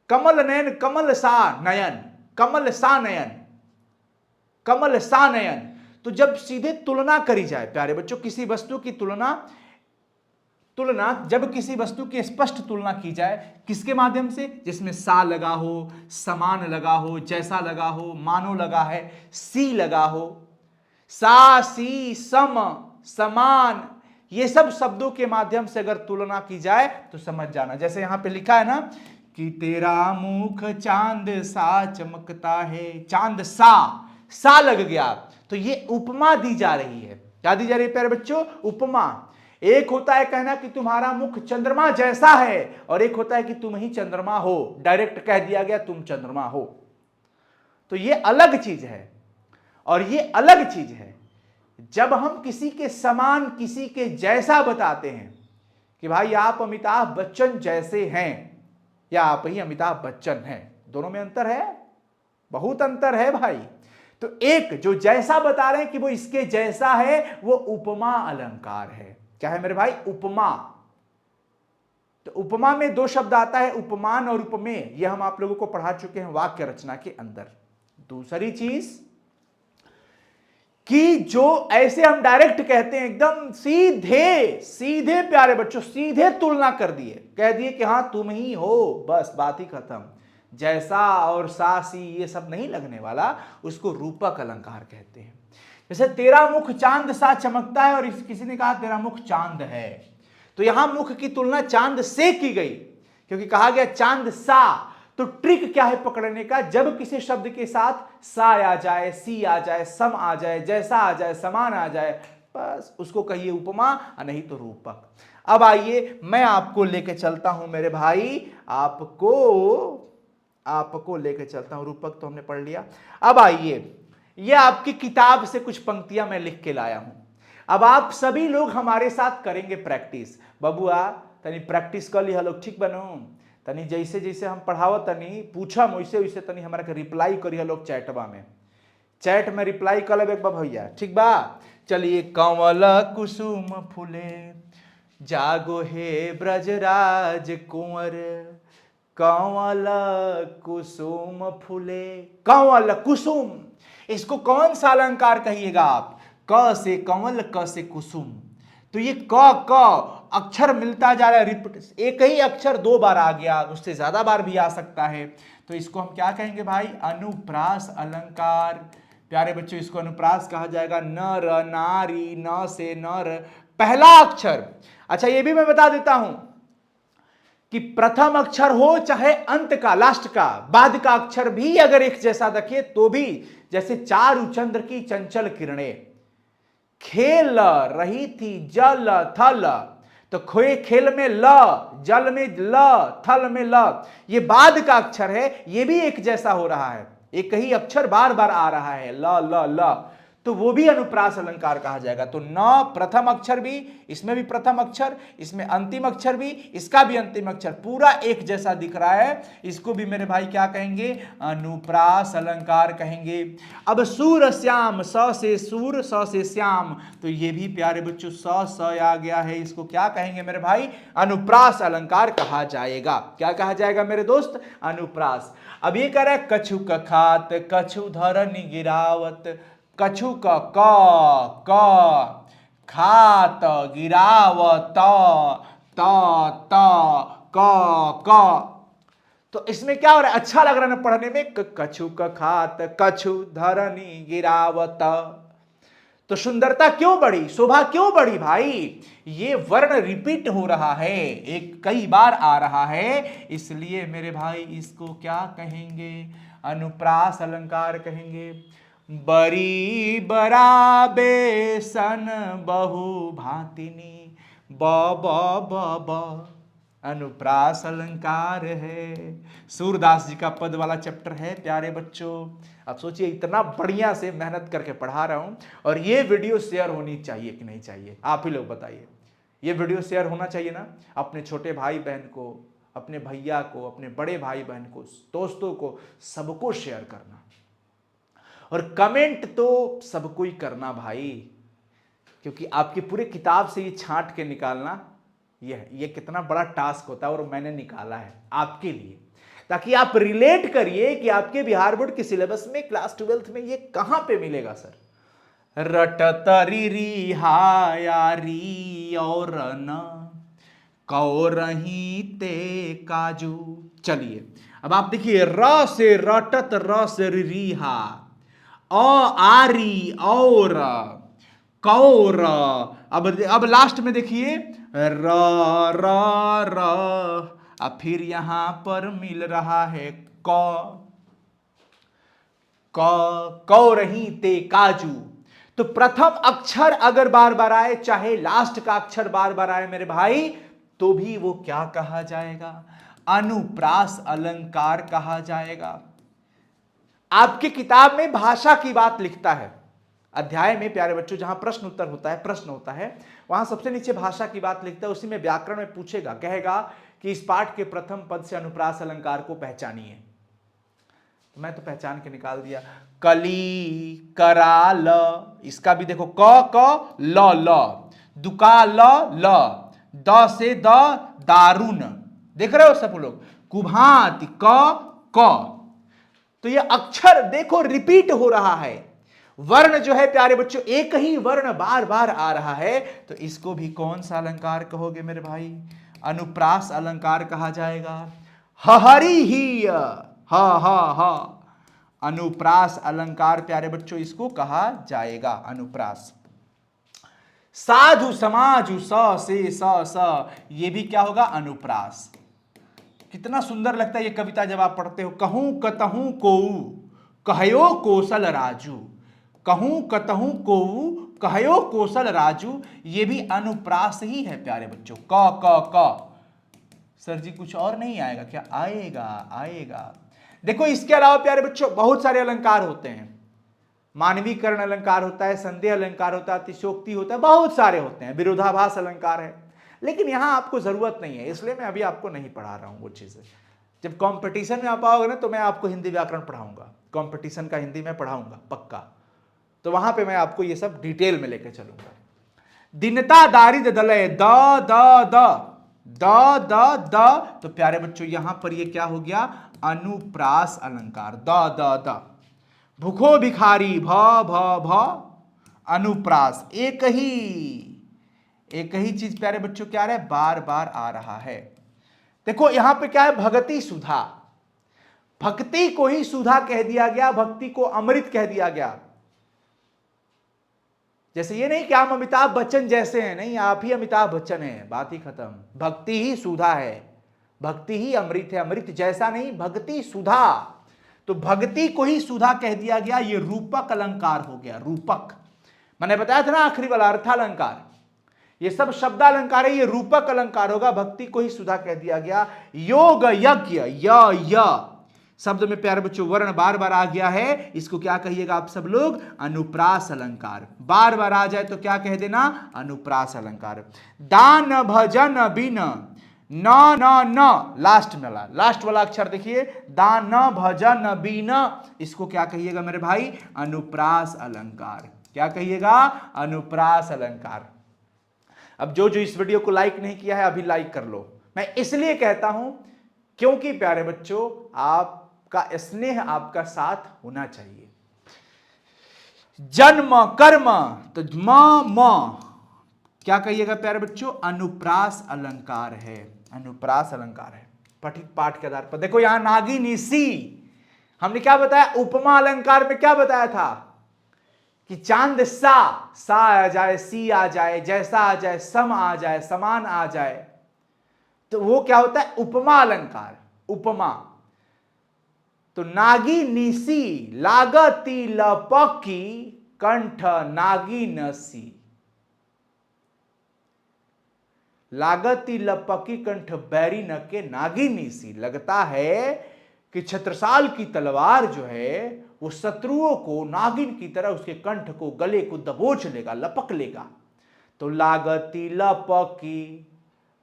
कमल नयन, कमल सा नयन, कमल सा नयन, कमल सा नयन। तो जब सीधे तुलना करी जाए प्यारे बच्चों, किसी वस्तु की तुलना, तुलना जब किसी वस्तु की स्पष्ट तुलना की जाए, किसके माध्यम से, जिसमें सा लगा हो, समान लगा हो, जैसा लगा हो, मानो लगा है, सी लगा हो, सा, सी, सम, समान, ये सब शब्दों के माध्यम से अगर तुलना की जाए तो समझ जाना। जैसे यहां पे लिखा है ना कि तेरा मुख चांद सा चमकता है, चांद सा लग गया, तो ये उपमा दी जा रही है। क्या दी जा रही है प्यारे बच्चों, उपमा। एक होता है कहना कि तुम्हारा मुख चंद्रमा जैसा है, और एक होता है कि तुम ही चंद्रमा हो, डायरेक्ट कह दिया गया तुम चंद्रमा हो। तो ये अलग चीज है, और ये अलग चीज है जब हम किसी के समान, किसी के जैसा बताते हैं कि भाई आप अमिताभ बच्चन जैसे हैं, या आप ही अमिताभ बच्चन हैं। दोनों में अंतर है, बहुत अंतर है भाई। तो एक जो जैसा बता रहे हैं कि वो इसके जैसा है, वो उपमा अलंकार है। क्या है मेरे भाई, उपमा। तो उपमा में 2 शब्द आता है, उपमान और उपमेय। यह हम आप लोगों को पढ़ा चुके हैं वाक्य रचना के अंदर। दूसरी चीज कि जो ऐसे हम डायरेक्ट कहते हैं, एकदम सीधे सीधे प्यारे बच्चों, सीधे तुलना कर दिए, कह दिए कि हाँ तुम ही हो, बस बात ही खत्म। जैसा और सा, सी, ये सब नहीं लगने वाला, उसको रूपक अलंकार कहते हैं। जैसे तेरा मुख चांद सा चमकता है, और किसी ने कहा तेरा मुख चांद है, तो यहां मुख की तुलना चांद से की गई, क्योंकि कहा गया चांद सा। तो ट्रिक क्या है पकड़ने का, जब किसी शब्द के साथ सा आ जाए, सी आ जाए, सम आ जाए, जैसा आ जाए, समान आ जाए, बस उसको कहिए उपमा, नहीं तो रूपक। अब आइए मैं आपको लेके चलता हूं मेरे भाई, आपको लेके चलता हूं। रूपक तो हमने पढ़ लिया। अब आइए, ये आपकी किताब से कुछ पंक्तियां मैं लिख के लाया हूं। अब आप सभी लोग हमारे साथ करेंगे प्रैक्टिस। बबुआ तनी प्रैक्टिस कर लिया लोग, ठीक बनो, तनी जैसे जैसे हम पढ़ावो तनी पूछम वैसे वैसे तनी हमारा के रिप्लाई करिए लोग चैटबा में, चैट में रिप्लाई कर लेबे एक बार भैया, ठीक बा। चलिए, कमल कुसुम फूले जागो हे ब्रजराज कुंवर, कंवल कुसुम फूले, कंवल कुसुम, इसको कौन सा अलंकार कहिएगा आप, क से कंवल, क से कुसुम। तो ये क अक्षर मिलता जा रहा है, रिपीट, एक ही अक्षर 2 बार आ गया, उससे ज्यादा बार भी आ सकता है, तो इसको हम क्या कहेंगे भाई, अनुप्रास अलंकार। प्यारे बच्चों इसको अनुप्रास कहा जाएगा। नर, नारी, न से नर, पहला अक्षर। अच्छा ये भी मैं बता देता हूं कि प्रथम अक्षर हो चाहे अंत का, लास्ट का, बाद का अक्षर भी अगर एक जैसा रखे तो भी, जैसे चारु चंद्र की चंचल किरणें, खेल रही थी जल थल, तो खेल में ल, जल में ल, थल में ल, ये बाद का अक्षर है, ये भी एक जैसा हो रहा है, एक ही अक्षर बार बार आ रहा है, ल ल ल, तो वो भी अनुप्रास अलंकार कहा जाएगा। तो न प्रथम अक्षर भी, इसमें भी प्रथम अक्षर, इसमें अंतिम अक्षर भी, इसका भी अंतिम अक्षर, पूरा एक जैसा दिख रहा है, इसको भी मेरे भाई क्या कहेंगे? अनुप्रास अलंकार कहेंगे। अब सूर श्याम, स से सूर, स से श्याम, तो ये भी प्यारे बच्चों स आ गया है, इसको क्या कहेंगे मेरे भाई? अनुप्रास अलंकार कहा जाएगा। क्या कहा जाएगा मेरे दोस्त? अनुप्रास। अब ये कह रहा है कछु कखात, कछु धरनी गिरावत, कछु क खात गिरावत, त त क, तो इसमें क्या हो रहा है? अच्छा लग रहा है ना पढ़ने में, कछु खात, कछु धरनी गिरावत, तो सुंदरता क्यों बढ़ी, शोभा क्यों बढ़ी भाई? ये वर्ण रिपीट हो रहा है, एक कई बार आ रहा है, इसलिए मेरे भाई इसको क्या कहेंगे? अनुप्रास अलंकार कहेंगे। बरी बराबे सन बहु भातिनी, ब ब ब ब, अनुप्रास अलंकार है। सूरदास जी का पद वाला चैप्टर है प्यारे बच्चों। अब सोचिए, इतना बढ़िया से मेहनत करके पढ़ा रहा हूं, और ये वीडियो शेयर होनी चाहिए कि नहीं चाहिए? आप ही लोग बताइए। ये वीडियो शेयर होना चाहिए ना? अपने छोटे भाई बहन को, अपने भैया को, अपने बड़े भाई बहन को, दोस्तों को, सबको शेयर करना, और कमेंट तो सबको ही करना भाई, क्योंकि आपकी पूरे किताब से ये छांट के निकालना, ये कितना बड़ा टास्क होता है, और मैंने निकाला है आपके लिए, ताकि आप रिलेट करिए कि आपके बिहार बोर्ड के सिलेबस में क्लास 12th में ये कहां पे मिलेगा सर। रटतरी री हायारी और न कौ रही ते काजू। चलिए अब आप देखिए, र से रटत, र से रिहा, आरी और, कौर, अब लास्ट में देखिए र र र, अब फिर यहां पर मिल रहा है कौ रही ते काजू। तो प्रथम अक्षर अगर बार बार आए, चाहे लास्ट का अक्षर बार बार आए मेरे भाई, तो भी वो क्या कहा जाएगा? अनुप्रास अलंकार कहा जाएगा। आपकी किताब में भाषा की बात लिखता है, अध्याय में प्यारे बच्चों जहां प्रश्न उत्तर होता है, प्रश्न होता है, वहां सबसे नीचे भाषा की बात लिखता है, उसी में व्याकरण में पूछेगा, कहेगा कि इस पाठ के प्रथम पद से अनुप्रास अलंकार को पहचानिए। तो मैं तो पहचान के निकाल दिया, कली कराल, इसका भी देखो क ल, दुकाल ल, द से द दारुन, देख रहे हो सब लोग, कुभांति क, तो ये अक्षर देखो रिपीट हो रहा है, वर्ण जो है प्यारे बच्चों, एक ही वर्ण बार बार आ रहा है, तो इसको भी कौन सा अलंकार कहोगे मेरे भाई? अनुप्रास अलंकार कहा जाएगा। हरि ही, ह, अनुप्रास अलंकार प्यारे बच्चों इसको कहा जाएगा, अनुप्रास। साधु समाजु, स से स, ये भी क्या होगा? अनुप्रास। कितना सुंदर लगता है ये कविता जब आप पढ़ते हो। कहूं कतहूं कोऊ, कहयो कौशल राजू, कहूं कतहूं कोऊ, कहयो कौशल राजू, ये भी अनुप्रास ही है प्यारे बच्चों। क सर जी कुछ और नहीं आएगा क्या? आएगा, आएगा। देखो इसके अलावा प्यारे बच्चों बहुत सारे अलंकार होते हैं, मानवीकरण अलंकार होता है, संदेह अलंकार होता है, अतिशोक्ति होता है, बहुत सारे होते हैं, विरोधाभास अलंकार है, लेकिन यहां आपको जरूरत नहीं है, इसलिए मैं अभी आपको नहीं पढ़ा रहा हूं वो चीजें। जब कंपटीशन में आप आओगे ना, तो मैं आपको हिंदी व्याकरण पढ़ाऊंगा, कंपटीशन का हिंदी में पढ़ाऊंगा पक्का, तो वहां पे मैं आपको ये सब डिटेल में लेकर चलूंगा। दिनता दारिद दलय, द द द द द द, तो प्यारे बच्चों यहां पर ये क्या हो गया? अनुप्रास अलंकार। द द द, भूखो भिखारी, भ भ भ, अनुप्रास। एक ही चीज प्यारे बच्चों क्या है? बार बार आ रहा है। देखो यहां पे क्या है? भगति सुधा, भक्ति को ही सुधा कह दिया गया, भक्ति को अमृत कह दिया गया। जैसे ये नहीं कि हम अमिताभ बच्चन जैसे हैं, नहीं, आप ही अमिताभ बच्चन हैं, बात ही खत्म। भक्ति ही सुधा है, भक्ति ही अमृत है, अमृत जैसा नहीं, भक्ति सुधा। तो भक्ति को ही सुधा कह दिया गया, ये रूपक अलंकार हो गया, रूपक। मैंने बताया था ना आखिरी वाला अर्थालंकार, ये सब शब्दालंकार है, ये रूपक अलंकार होगा। भक्ति को ही सुधा कह दिया गया। योग यज्ञ, य शब्द में प्यारे बच्चों वर्ण बार बार आ गया है, इसको क्या कहिएगा आप सब लोग? अनुप्रास अलंकार। बार बार आ जाए तो क्या कह देना? अनुप्रास अलंकार। दान भजन बिन न न न, लास्ट वाला अक्षर देखिए, दान भजन बिन, इसको क्या कहिएगा मेरे भाई? अनुप्रास अलंकार। क्या कहिएगा? अनुप्रास अलंकार। अब जो जो इस वीडियो को लाइक नहीं किया है अभी लाइक कर लो। मैं इसलिए कहता हूं क्योंकि प्यारे बच्चों आपका स्नेह, आपका साथ होना चाहिए। जन्म कर्म, तो म क्या कहिएगा प्यारे बच्चों? अनुप्रास अलंकार है, अनुप्रास अलंकार है। पठित पाठ के आधार पर देखो, यहां नागिनी सी, हमने क्या बताया? उपमा अलंकार में क्या बताया था कि चांद सा आ जाए, सी आ जाए, जैसा आ जाए, सम आ जाए, समान आ जाए, तो वो क्या होता है? उपमा अलंकार। उपमा। तो नागिनी सी लागती लपकी कंठ नागिन सी, लागती लपकी कंठ बैरी न के नागिनी सी। लगता है कि छत्रसाल की तलवार जो है वो शत्रुओं को नागिन की तरह उसके कंठ को, गले को दबोच लेगा, लपक लेगा। तो लागती लपकी,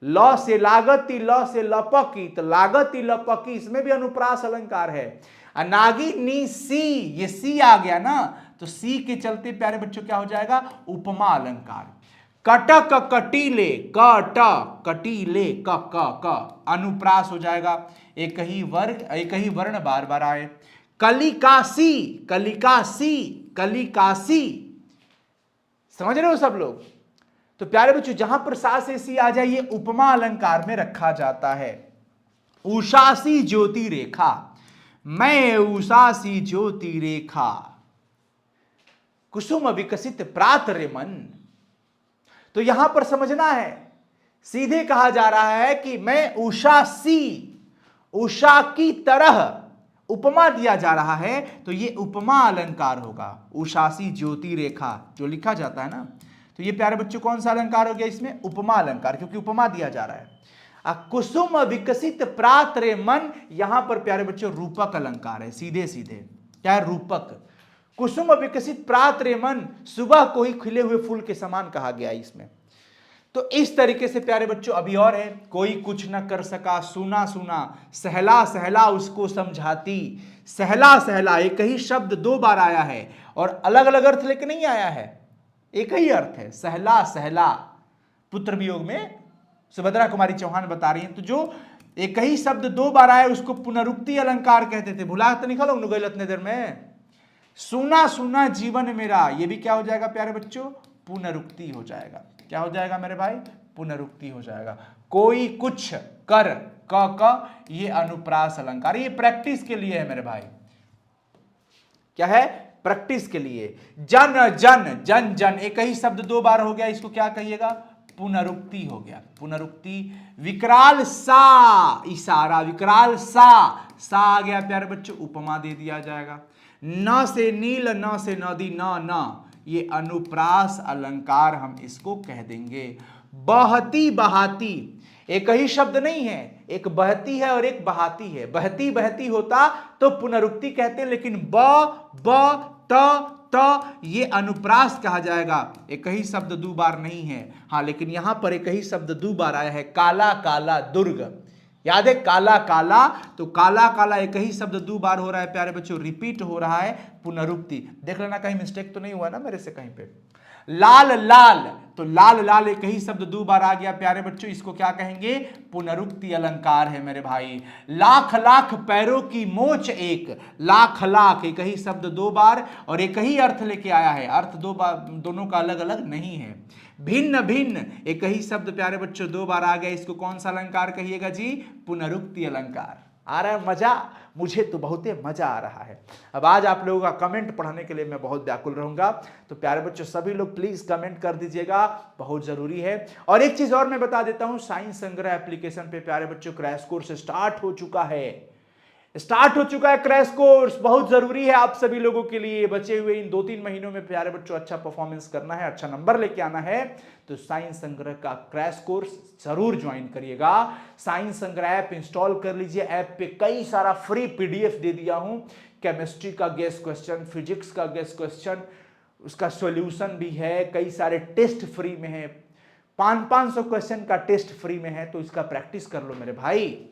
ल से लागती, ल से लपकी, तो लागती लपकी, इसमें भी अनुप्रास अलंकार है। नागिनी सी, ये सी आ गया ना, तो सी के चलते प्यारे बच्चों क्या हो जाएगा? उपमा अलंकार। कटक कटीले, कट कटीले, क अनुप्रास हो जाएगा। एक ही वर्ग, एक ही वर्ण बार बार आए। कलिकासी, कलिकासी, कलिकासी, समझ रहे हो सब लोग? तो प्यारे बच्चों जहां पर सा से सी आ जाए ये उपमा अलंकार में रखा जाता है। उषासी ज्योति रेखा, मैं उषासी ज्योति रेखा, कुसुम विकसित प्रात रे मन। तो यहां पर समझना है, सीधे कहा जा रहा है कि मैं उषा सी, उषा की तरह उपमा दिया जा रहा है, तो ये उपमा अलंकार होगा। उषासी ज्योति रेखा जो लिखा जाता है ना, तो ये प्यारे बच्चों कौन सा अलंकार हो गया? इसमें उपमा अलंकार, क्योंकि उपमा दिया जा रहा है। कुसुम विकसित प्रात रे मन, यहां पर प्यारे बच्चों रूपक अलंकार है। सीधे सीधे क्या है? रूपक। कुसुम विकसित प्रात रे मन, सुबह को ही खिले हुए फूल के समान कहा गया इसमें। तो इस तरीके से प्यारे बच्चों अभी और है, कोई कुछ न कर सका सुना सुना, सहला सहला उसको समझाती। सहला सहला एक ही शब्द दो बार आया है और अलग अलग अर्थ लेके नहीं आया है, एक ही अर्थ है, सहला सहला। पुत्र वियोग में सुभद्रा कुमारी चौहान बता रही हैं। तो जो एक ही शब्द दो बार आया उसको पुनरुक्ति अलंकार कहते थे। भुला तो नहीं खा लोग नुगैल इतने देर में। सुना सुना जीवन मेरा, ये भी क्या हो जाएगा प्यारे बच्चों? पुनरुक्ति हो जाएगा। क्या हो जाएगा मेरे भाई? पुनरुक्ति हो जाएगा। कोई कुछ कर, क ये अनुप्रास अलंकार, ये प्रैक्टिस के लिए है मेरे भाई। क्या है? प्रैक्टिस के लिए। जन जन, जन जन, एक ही शब्द दो बार हो गया, इसको क्या कहिएगा? पुनरुक्ति हो गया, पुनरुक्ति। विकराल सा, इशारा, विकराल सा आ गया प्यारे बच्चों, उपमा दे दिया जाएगा। न से नील, न से नदी, न ये अनुप्रास अलंकार हम इसको कह देंगे। बहती बहाती, एक ही शब्द नहीं है, एक बहती है और एक बहाती है। बहती बहती होता तो पुनरुक्ति कहते हैं, लेकिन ब त ये अनुप्रास कहा जाएगा। एक ही शब्द दो बार नहीं है। हाँ, लेकिन यहां पर एक ही शब्द दो बार आया है, काला काला दुर्ग। याद है? काला काला, तो काला काला एक ही शब्द दो बार हो रहा है प्यारे बच्चों, रिपीट हो रहा है, पुनरुक्ति। देख लेना कहीं मिस्टेक तो नहीं हुआ ना मेरे से कहीं पे। लाल लाल, तो लाल लाल एक ही शब्द दो बार आ गया प्यारे बच्चों, इसको क्या कहेंगे? पुनरुक्ति अलंकार है मेरे भाई। लाख लाख पैरों की मोच एक, लाख लाख एक ही शब्द दो बार और एक ही अर्थ लेके आया है, अर्थ दो बार, दोनों का अलग अलग नहीं है। भिन्न भिन्न एक ही शब्द प्यारे बच्चों दो बार आ गया, इसको कौन सा अलंकार कहिएगा जी? पुनरुक्ति अलंकार। आ रहा है मजा? मुझे तो बहुत ही मजा आ रहा है। अब आज आप लोगों का कमेंट पढ़ने के लिए मैं बहुत व्याकुल रहूंगा, तो प्यारे बच्चों सभी लोग प्लीज कमेंट कर दीजिएगा, बहुत जरूरी है। और एक चीज और मैं बता देता हूं, साइंस संग्रह एप्लीकेशन पे प्यारे बच्चों क्रैश कोर्स स्टार्ट हो चुका है। स्टार्ट हो चुका है क्रैश कोर्स, बहुत जरूरी है आप सभी लोगों के लिए। बचे हुए इन 2-3 महीनों में प्यारे बच्चों अच्छा परफॉर्मेंस करना है, अच्छा नंबर लेके आना है, तो साइंस संग्रह का क्रैश कोर्स जरूर ज्वाइन करिएगा। साइंस संग्रह ऐप इंस्टॉल कर लीजिए। ऐप पे कई सारा फ्री पीडीएफ दे दिया हूं, केमिस्ट्री का गेस क्वेश्चन, फिजिक्स का गेस क्वेश्चन, उसका सॉल्यूशन भी है, कई सारे टेस्ट फ्री में है, 500 क्वेश्चन का टेस्ट फ्री में है, तो इसका प्रैक्टिस कर लो मेरे भाई।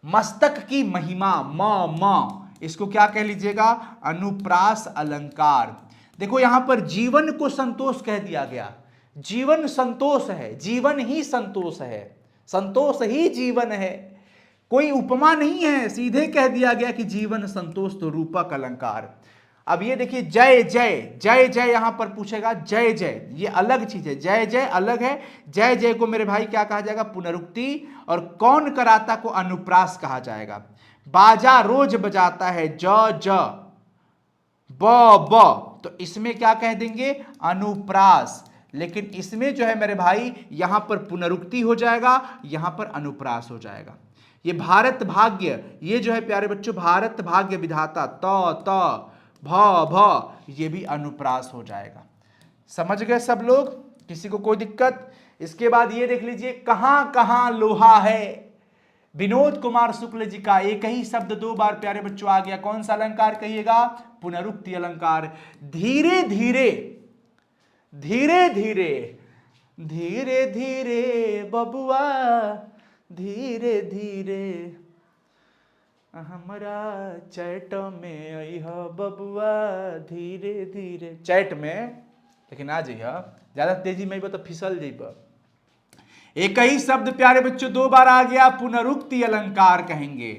मस्तक की महिमा, म इसको क्या कह लीजिएगा, अनुप्रास अलंकार। देखो यहां पर जीवन को संतोष कह दिया गया, जीवन संतोष है, जीवन ही संतोष है, संतोष ही जीवन है, कोई उपमा नहीं है, सीधे कह दिया गया कि जीवन संतोष तो रूपक अलंकार। अब ये देखिए जय जय, जय जय यहां पर पूछेगा, जय जय ये अलग चीज है, जय जय अलग है। जय जय को मेरे भाई क्या कहा जाएगा, पुनरुक्ति, और कौन कराता को अनुप्रास कहा जाएगा। बाजा रोज बजाता है, ज ज ब, तो इसमें क्या कह देंगे, अनुप्रास। लेकिन इसमें जो है मेरे भाई यहां पर पुनरुक्ति हो जाएगा, यहां पर अनुप्रास हो जाएगा। ये भारत भाग्य, ये जो है प्यारे बच्चों भारत भाग्य विधाता, त भ भ ये भी अनुप्रास हो जाएगा। समझ गए सब लोग, किसी को कोई दिक्कत। इसके बाद ये देख लीजिए, कहां कहां लोहा है, विनोद कुमार शुक्ल जी का एक ही शब्द 2 बार प्यारे बच्चों आ गया, कौन सा अलंकार कहिएगा, पुनरुक्ति अलंकार। धीरे धीरे, धीरे धीरे, धीरे धीरे बबुआ, धीरे धीरे हमरा चैट में अइह बबुआ, धीरे धीरे, चैट में लेकिन आ जइह, ज्यादा तेजी में तो फिसल जइब। एक ही शब्द प्यारे बच्चों 2 बार आ गया, पुनरुक्ति अलंकार कहेंगे।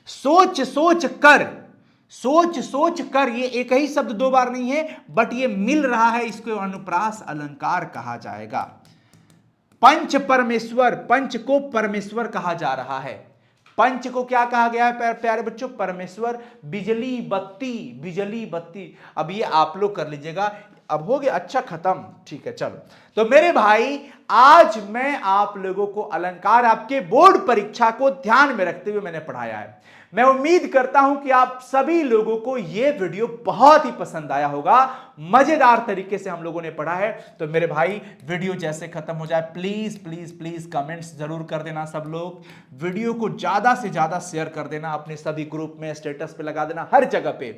सोच सोच कर, सोच सोच कर, ये एक ही शब्द 2 बार नहीं है, बट ये मिल रहा है, इसको अनुप्रास अलंकार कहा जाएगा। पंच परमेश्वर, पंच को परमेश्वर कहा जा रहा है, पंच को क्या कहा गया है प्यारे बच्चों, परमेश्वर। बिजली बत्ती, बिजली बत्ती, अब ये आप लोग कर लीजिएगा। अब हो गया, अच्छा खत्म, ठीक है चलो। तो मेरे भाई आज मैं आप लोगों को अलंकार आपके बोर्ड परीक्षा को ध्यान में रखते हुए मैंने पढ़ाया है। मैं उम्मीद करता हूं कि आप सभी लोगों को यह वीडियो बहुत ही पसंद आया होगा, मजेदार तरीके से हम लोगों ने पढ़ा है। तो मेरे भाई वीडियो जैसे खत्म हो जाए प्लीज प्लीज प्लीज कमेंट्स जरूर कर देना सब लोग, वीडियो को ज्यादा से ज्यादा शेयर कर देना, अपने सभी ग्रुप में, स्टेटस पे लगा देना, हर जगह पे,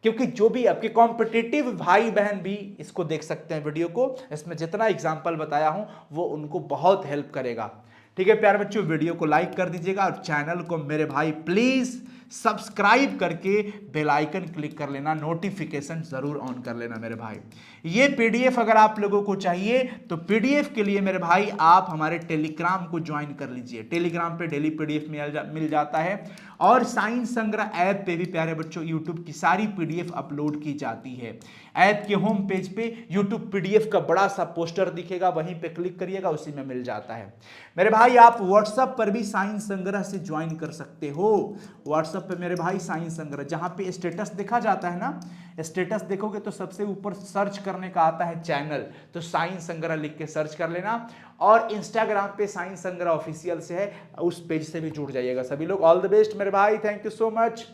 क्योंकि जो भी आपके कॉम्पिटिटिव भाई बहन भी इसको देख सकते हैं वीडियो को, इसमें जितना एग्जाम्पल बताया हूं वो उनको बहुत हेल्प करेगा। ठीक है प्यारे बच्चों, वीडियो को लाइक कर दीजिएगा और चैनल को मेरे भाई प्लीज सब्सक्राइब करके बेल आइकन क्लिक कर लेना, नोटिफिकेशन जरूर ऑन कर लेना मेरे भाई। ये पीडीएफ अगर आप लोगों को चाहिए तो पीडीएफ के लिए मेरे भाई आप हमारे टेलीग्राम को ज्वाइन कर लीजिए, टेलीग्राम पे डेली पीडीएफ मिल जाता है। और साइंस संग्रह ऐप पे भी प्यारे बच्चों यूट्यूब की सारी पीडीएफ अपलोड की जाती है। ऐप के होम पेज पे यूट्यूब पीडीएफ का बड़ा सा पोस्टर दिखेगा, वहीं पे क्लिक करिएगा, उसी में मिल जाता है मेरे भाई। आप व्हाट्सएप पर भी साइंस संग्रह से ज्वाइन कर सकते हो। व्हाट्सएप पे मेरे भाई साइंस संग्रह, जहां पे स्टेटस देखा जाता है ना, स्टेटस देखोगे तो सबसे ऊपर सर्च करने का आता है चैनल, तो साइंस संग्रह लिख के सर्च कर लेना। और इंस्टाग्राम पे साइंस संग्रह ऑफिशियल से है, उस पेज से भी जुड़ जाइएगा सभी लोग। ऑल द बेस्ट मेरे भाई, thank you so much,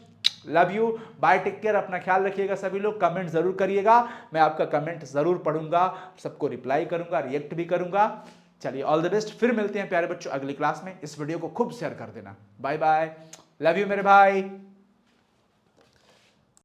love you, bye, take care, अपना ख्याल रखिएगा सभी लोग। कमेंट जरूर करिएगा, मैं आपका कमेंट जरूर पढ़ूंगा, सबको रिप्लाई करूंगा, रिएक्ट भी करूंगा। चलिए ऑल द बेस्ट, फिर मिलते हैं प्यारे बच्चों अगली क्लास में। इस वीडियो को खूब शेयर कर देना। बाय बाय, लव यू मेरे भाई।